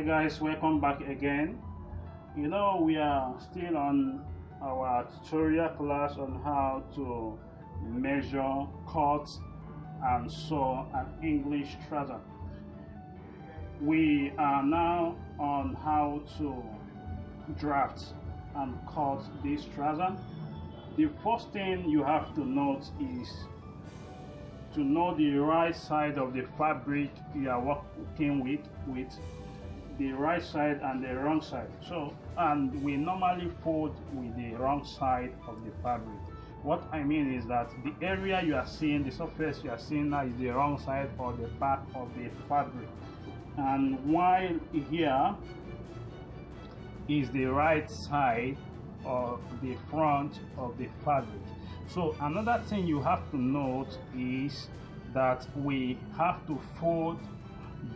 Hi guys, welcome back again. We are still on our tutorial class on how to measure, cut and sew an English trouser. We are now on how to draft and cut this trouser. The first thing you have to note is to know the right side of the fabric you are working with the right side and the wrong side. And we normally fold with the wrong side of the fabric. What I mean is that the area you are seeing, the surface you are seeing now, is the wrong side or the back of the fabric, and while here is the right side of the front of the fabric. So another thing you have to note is that we have to fold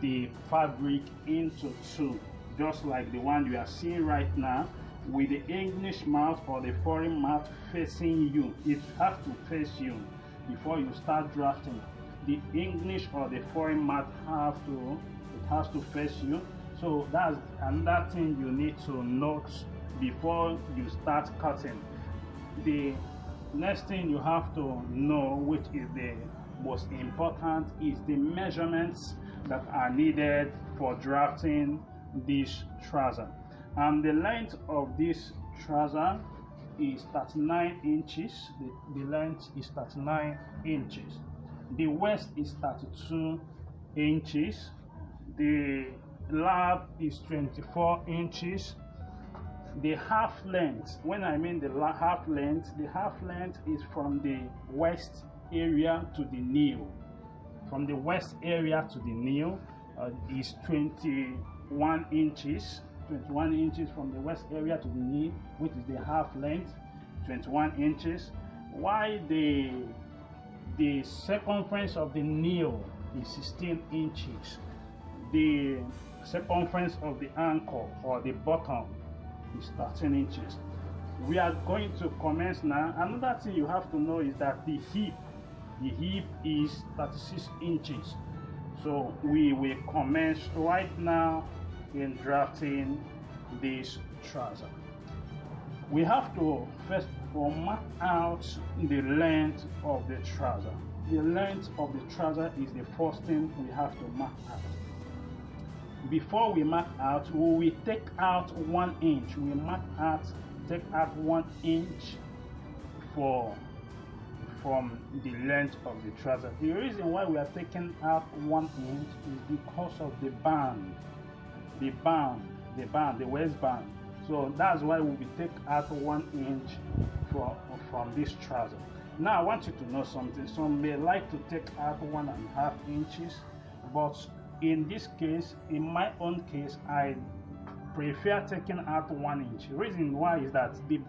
the fabric into two, just like the one you are seeing right now, with the English mouth or the foreign mouth facing you. It has to face you before you start drafting. The English or the foreign mouth has to face you. So that's another thing you need to note before you start cutting. The next thing you have to know, which is the most important, is the measurements that are needed for drafting this trouser. And the length of this trouser is 39 inches. The length is 39 inches. The waist is 32 inches. The lap is 24 inches. The half length, when I mean the half length is from the waist area to the knee. From the waist area to the knee is 21 inches. 21 inches from the waist area to the knee, which is the half length, 21 inches. While the circumference of the knee is 16 inches. The circumference of the ankle or the bottom is 13 inches. We are going to commence now. Another thing you have to know is that the hip is 36 inches. So we will commence right now in drafting this trouser. We have to first of all mark out the length of the trouser. The length of the trouser is the first thing we have to mark out. Before we mark out, we will take out 1 inch. We take out 1 inch from the length of the trouser. The reason why we are taking out 1 inch is because of the band, the waistband. So that's why we will take out 1 inch from this trouser. Now I want you to know something. Some may like to take out 1.5 inches, but in this case, in my own case, I prefer taking out 1 inch. The reason why is that the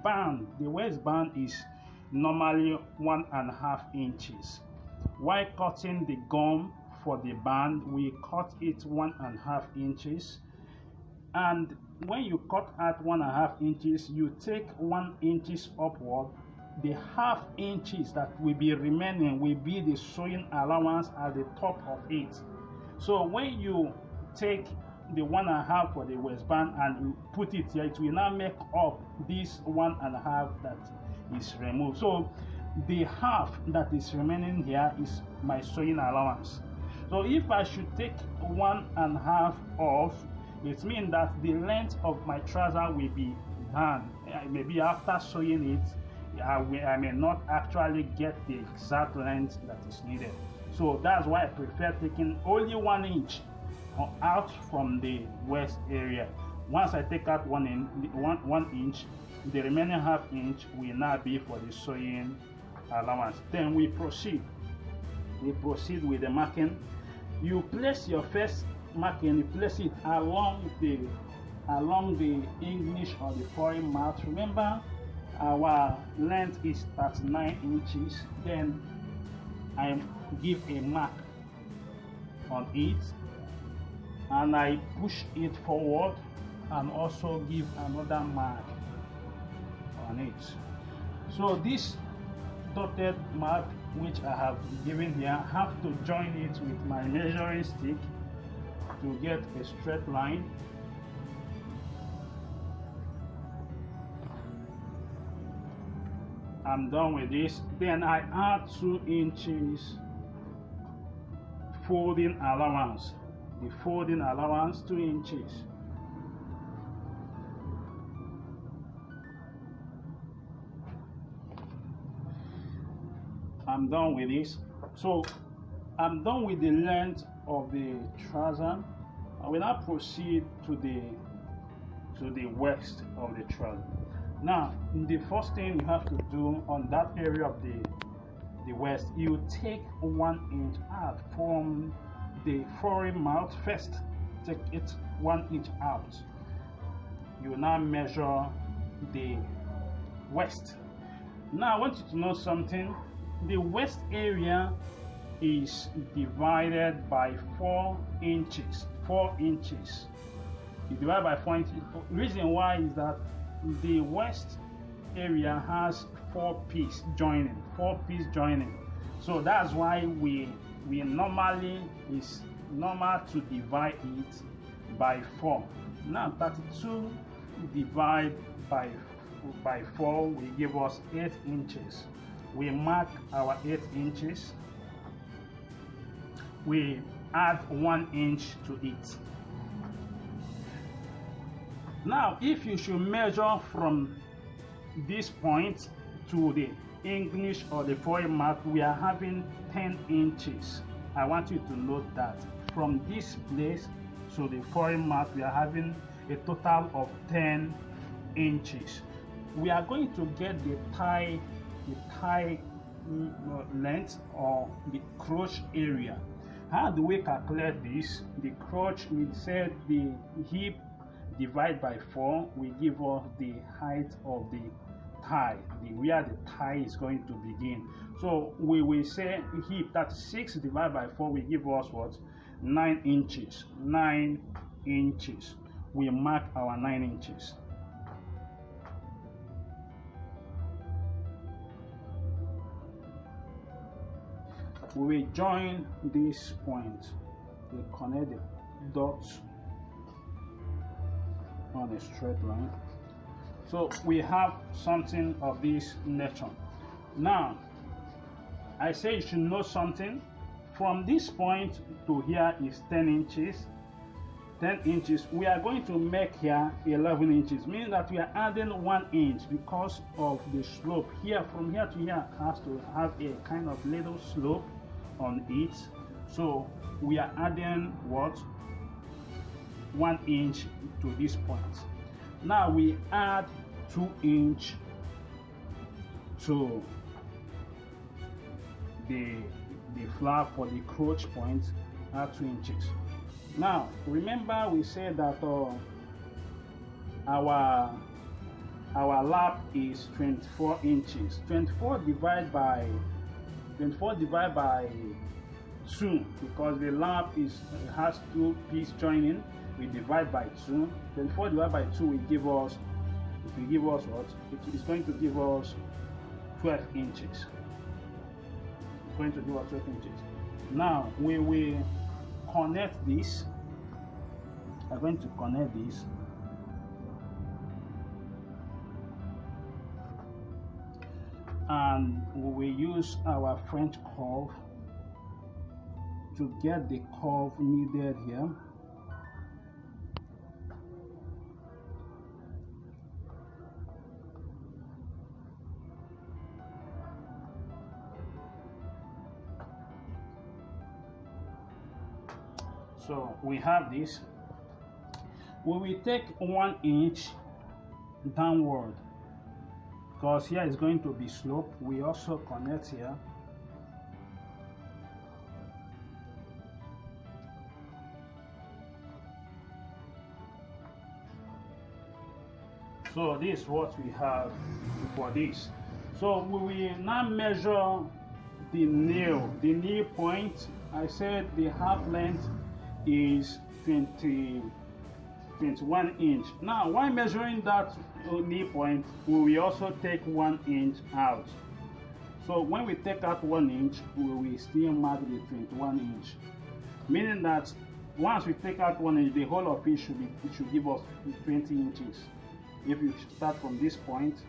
waistband is normally 1.5 inches. While cutting the gum for the band, we cut it 1.5 inches. And when you cut out 1.5 inches, you take 1 inches upward. The half inches that will be remaining will be the sewing allowance at the top of it. So when you take the 1.5 for the waistband and you put it here, it will now make up this 1.5 that is removed. So the half that is remaining here is my sewing allowance. So if I should take 1.5 off, it means that the length of my trouser will be done. Maybe after sewing it, I may not actually get the exact length that is needed. So that's why I prefer taking only 1 inch out from the waist area. Once I take out 1 inch, the remaining half inch will now be for the sewing allowance. Then we proceed with the marking. You place your first marking, you place it along the English or the foreign mouth. Remember, our length is 39 inches. Then I give a mark on it, and I push it forward and also give another mark on it. So this dotted mark which I have given here, I have to join it with my measuring stick to get a straight line. I'm done with this. Then I add 2 inches folding allowance. The folding allowance 2 inches. I'm done with this. So I'm done with the length of the trouser. I will now proceed to the waist of the trouser. Now, the first thing you have to do on that area of the waist, you take 1 inch out from the foreign mouth first. Take it 1 inch out. You now measure the waist. Now, I want you to know something. The waist area is divided by 4 inches. 4 inches. You divide by 4 inches. The reason why is that the waist area has 4 pieces joining. 4 pieces joining. So that's why we normally, it's normal to divide it by 4. Now 32 divided by 4 will give us 8 inches. We mark our 8 inches. We add 1 inch to it. Now, if you should measure from this point to the English or the foreign mouth, we are having 10 inches. I want you to note that from this place to the foreign mouth, we are having a total of 10 inches. We are going to get the thigh length or the crotch area. How do we calculate this? The crotch, we said the hip divided by 4 will give us the height of the thigh, where the thigh is going to begin. So we will say hip, that 6 divided by 4 will give us what? 9 inches. 9 inches. We mark our 9 inches. We will join this point. We connect the dots on a straight line. So we have something of this nature. Now, I say you should know something. From this point to here is 10 inches. 10 inches. We are going to make here 11 inches, meaning that we are adding 1 inch because of the slope. Here, from here to here, has to have a kind of little slope on it. So we are adding what? 1 inch to this point. Now we add 2 inch to the flap for the crotch point, add 2 inches. Now remember we said that our lap is 24 inches. 24 divided by 2, because the lap has 2 pieces joining. We divide by 2. 24 divided by 2 will give us, what? It is going to give us 12 inches. It's going to give us 12 inches. Now we will connect this. I'm going to connect this. And we will use our French curve to get the curve needed here. So we have this. We will take 1 inch downward, because here is going to be slope. We also connect here. So this is what we have for this. So we will now measure the nail point. I said the half length is 21 inch. Now while measuring that nail point, we will also take 1 inch out. So when we take out 1 inch, we will still mark the 21 inch, meaning that once we take out 1 inch, the whole of it should give us 20 inches. If you start from this point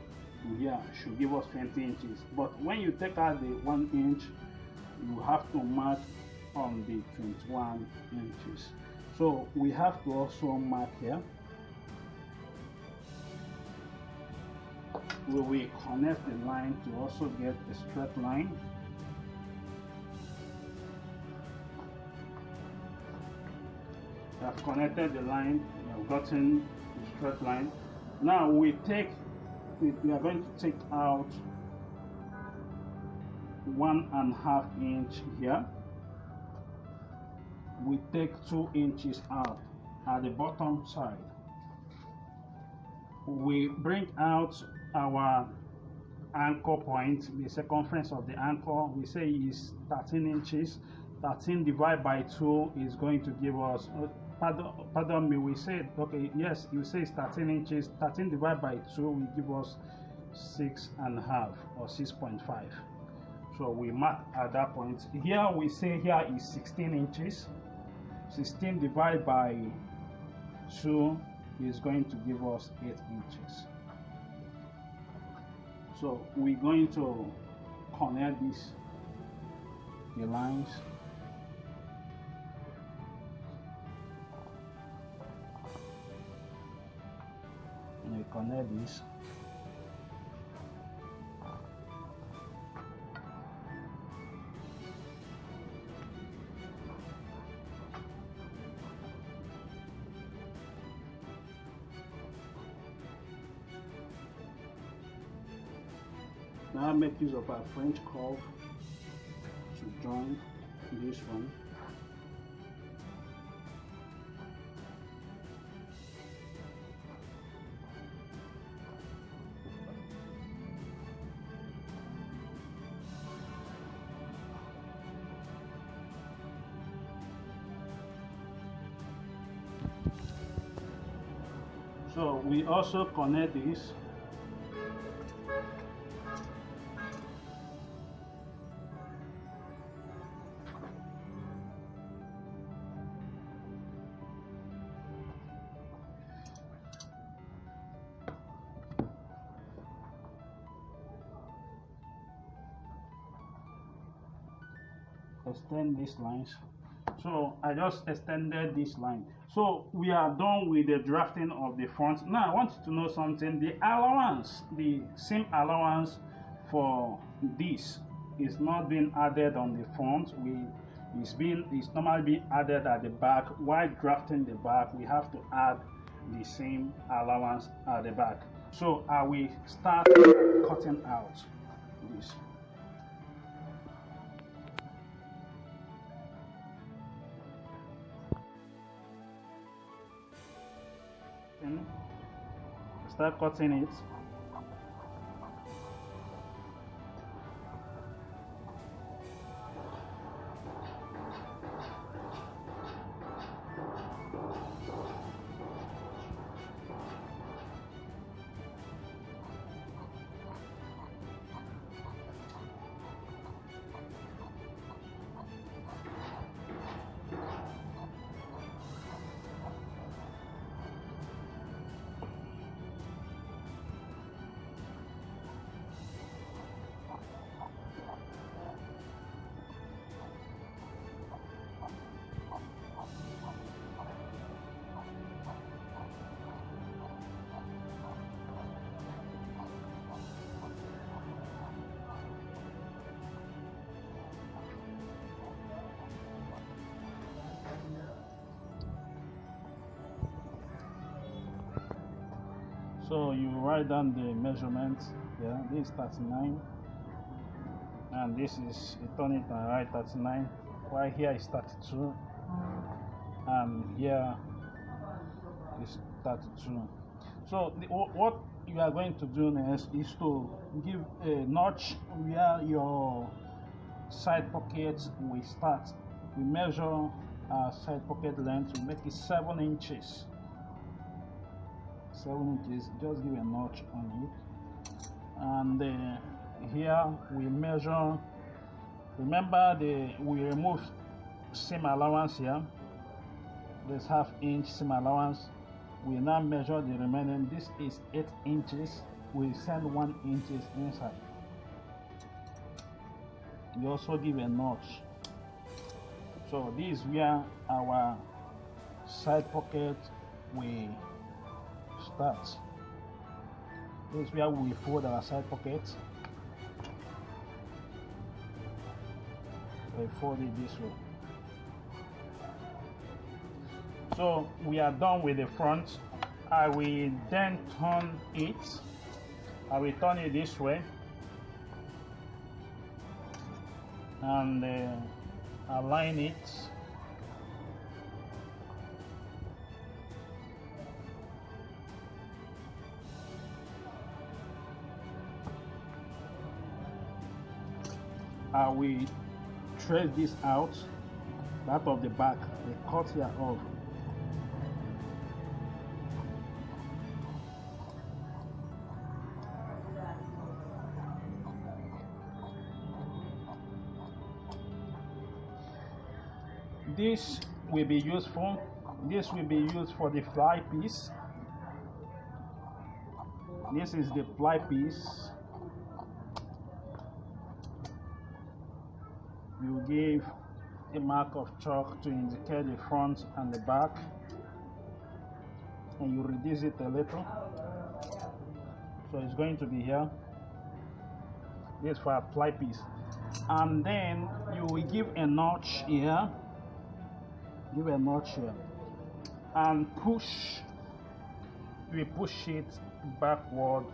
here should give us 20 inches. But when you take out the 1 inch, you have to mark on the 21 inches. So we have to also mark here. We will connect the line to also get a straight line. We have connected the line, we have gotten the straight line. Now we are going to take out 1.5 inch here. We take 2 inches out at the bottom side. We bring out our anchor point. The circumference of the anchor, we say, is 13 inches. 13 divided by 2 is going to give us, pardon me, we said, okay, yes, you say it's 13 inches. 13 divided by 2 will give us 6.5 or 6.5. So we mark at that point. Here we say here is 16 inches. 16 divided by 2 is going to give us 8 inches. So we're going to connect the lines. And we connect this. Now make use of our French curve to join this one. So we also connect this. Extend these lines. So I just extended this line. So we are done with the drafting of the front. Now I want you to know something. The allowance, the seam allowance for this is not being added on the front. It's normally being added at the back. While drafting the back, we have to add the same allowance at the back. So I will start cutting out this. Start cutting it. So you write down the measurements. Yeah, this is 39, and this is, you turn it and write 39. Right here is 32, and here is 32. So what you are going to do next is to give a notch where your side pockets will start. We measure our side pocket length to make it 7 inches. 7 inches, just give a notch on it. And here we measure, remember we remove seam allowance here. There's ½ inch seam allowance. We now measure the remaining. This is 8 inches. we send 1 inches inside. We also give a notch. So this is where our side pocket will start. This is where we fold our side pocket. We fold it this way. So we are done with the front. I will then turn it. I will turn it this way and align it. I will trace this out of the back, the cut here off. This will be useful. This will be used for the fly piece. This is the fly piece. You give a mark of chalk to indicate the front and the back, and you reduce it a little. So it's going to be here. This for a fly piece, and then you will give a notch here. Give a notch here and push. We push it backward,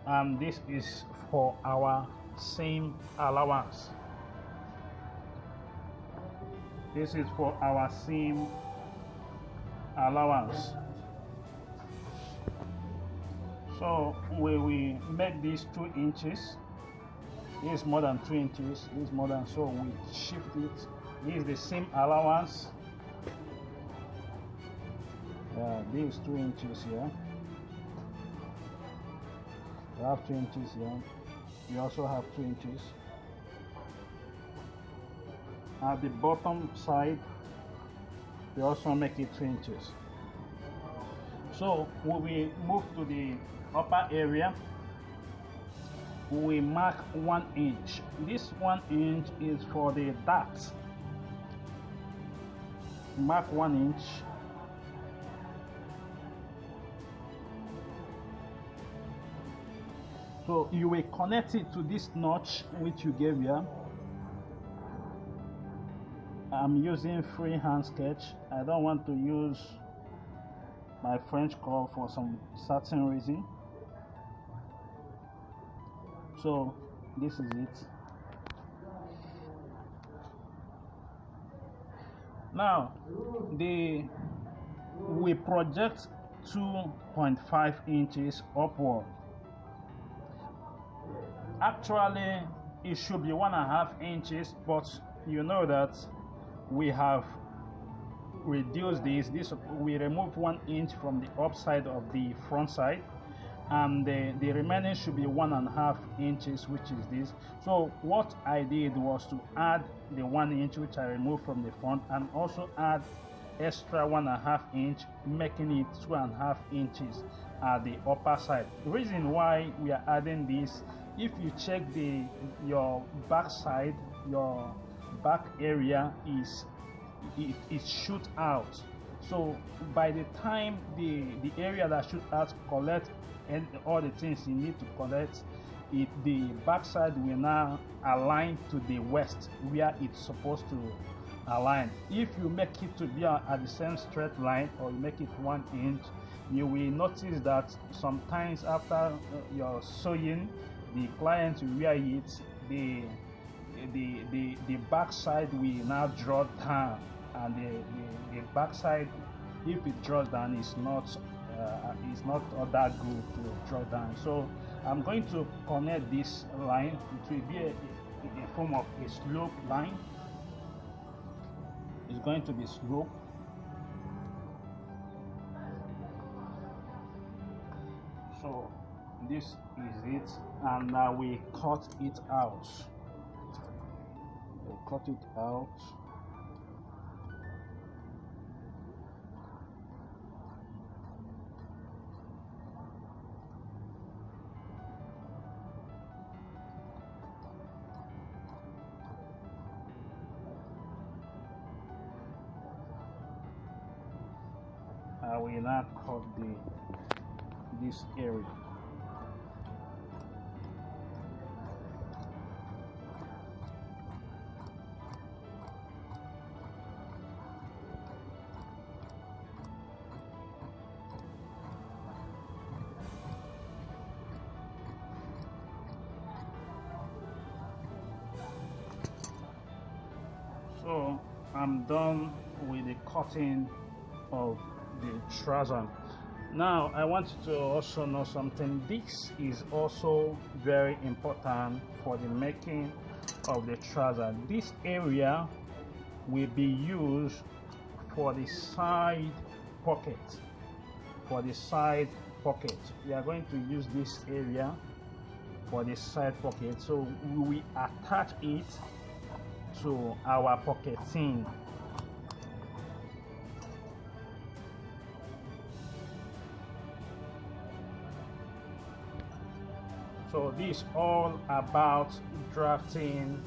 and this is for our seam allowance. This is for our seam allowance. So we will make this 2 inches. This is more than 2 inches. This is more than, so we shift it. This is the seam allowance. This is 2 inches here. We have 2 inches here. We also have 2 inches. At the bottom side, we also make it 2 inches. So when we move to the upper area, we mark 1 inch. This 1 inch is for the dart. Mark 1 inch. So you will connect it to this notch which you gave here. I'm using freehand sketch. I don't want to use my French curve for some certain reason. So this is it. Now we project 2.5 inches upward. Actually it should be 1.5 inches, but you know that we have reduced this. We remove 1 inch from the upside of the front side, and the remaining should be 1.5 inches, which is this. So what I did was to add the 1 inch which I removed from the front, and also add extra 1.5 inch, making it 2.5 inches at the upper side. The reason why we are adding this, if you check your back side, your back area is it shoot out. So by the time the area that shoot out collect and all the things you need to collect, the backside will now align to the west where it's supposed to align. If you make it to be at the same straight line, or you make it 1 inch, you will notice that sometimes after your sewing, the client will wear it, the backside will now draw down, and the backside, if it draws down, is not all that good to draw down. So I'm going to connect this line. It will be a form of a slope line. It's going to be slope. So this is it, and now we cut it out. We'll cut it out. I will now cut this area. So I'm done with the cutting of the trouser. Now I want you to also know something. This is also very important for the making of the trouser. This area will be used for the side pocket. For the side pocket, we are going to use this area for the side pocket. So we will attach it to our pocketing. So this is all about drafting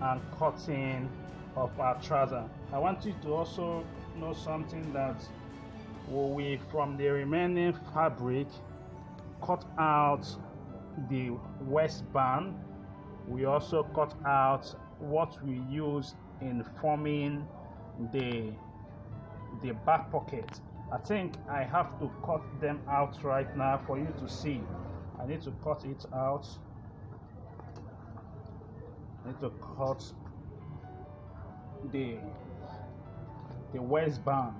and cutting of our trouser. I want you to also know something, that we from the remaining fabric cut out the waistband. We also cut out what we use in forming the back pocket. I think I have to cut them out right now for you to see. I need to cut it out. I need to cut the waistband.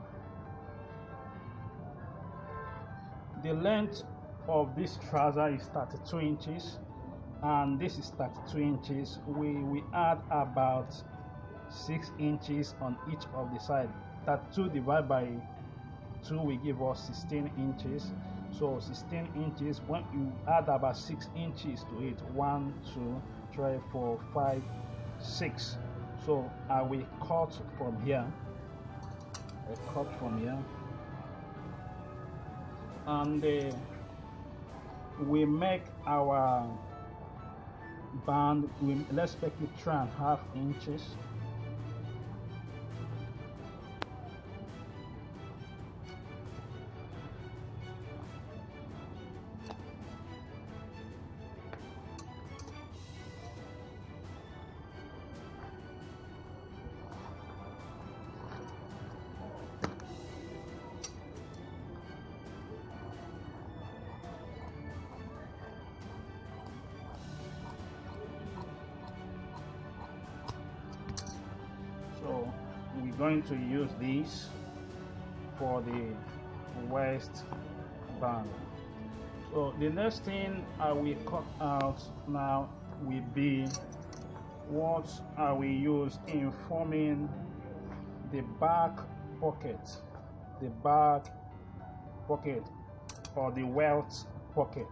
The length of this trouser is 32 inches, and this is 32 inches. We add about 6 inches on each of the side. 32 divided by 2 will give us 16 inches. So 16 inches, when you add about 6 inches to it, 1 2 3 4 5 6. So I will cut from here. I cut from here, and we make our band. Let's make it 3.5 inches. So we're going to use this for the waist band. So the next thing I will cut out now will be what I will use in forming the back pocket, or the welt pocket.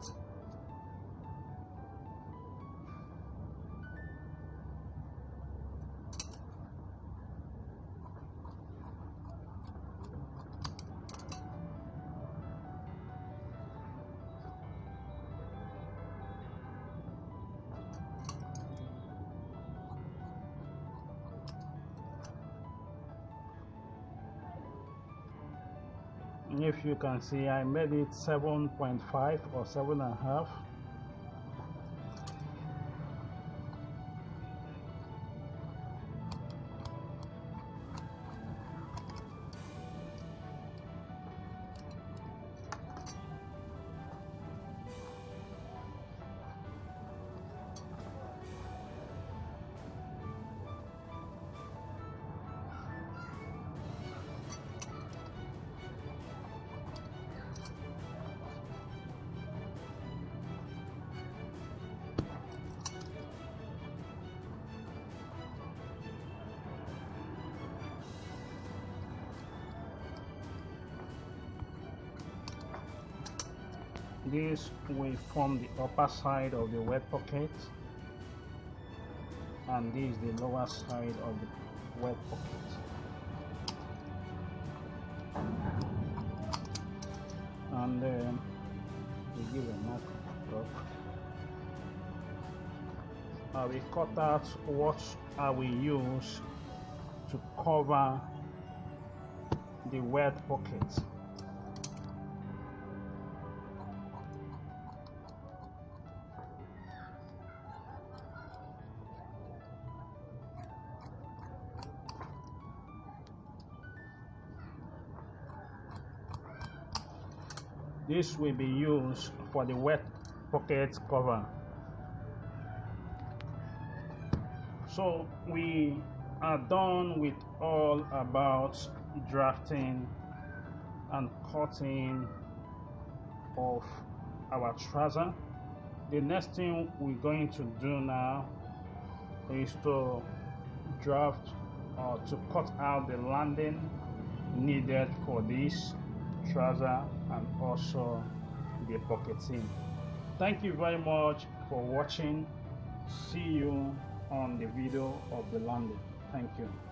If you can see, I made it 7.5 or 7.5. This will form the upper side of the wet pocket, and this is the lower side of the wet pocket. And we give a mark of. I will cut out what I will use to cover the wet pocket. This will be used for the wet pocket cover. So we are done with all about drafting and cutting of our trouser. The next thing we're going to do now is to draft or to cut out the landing needed for this trouser and also the pocketing. Thank you very much for watching. See you on the video of the landing. Thank you.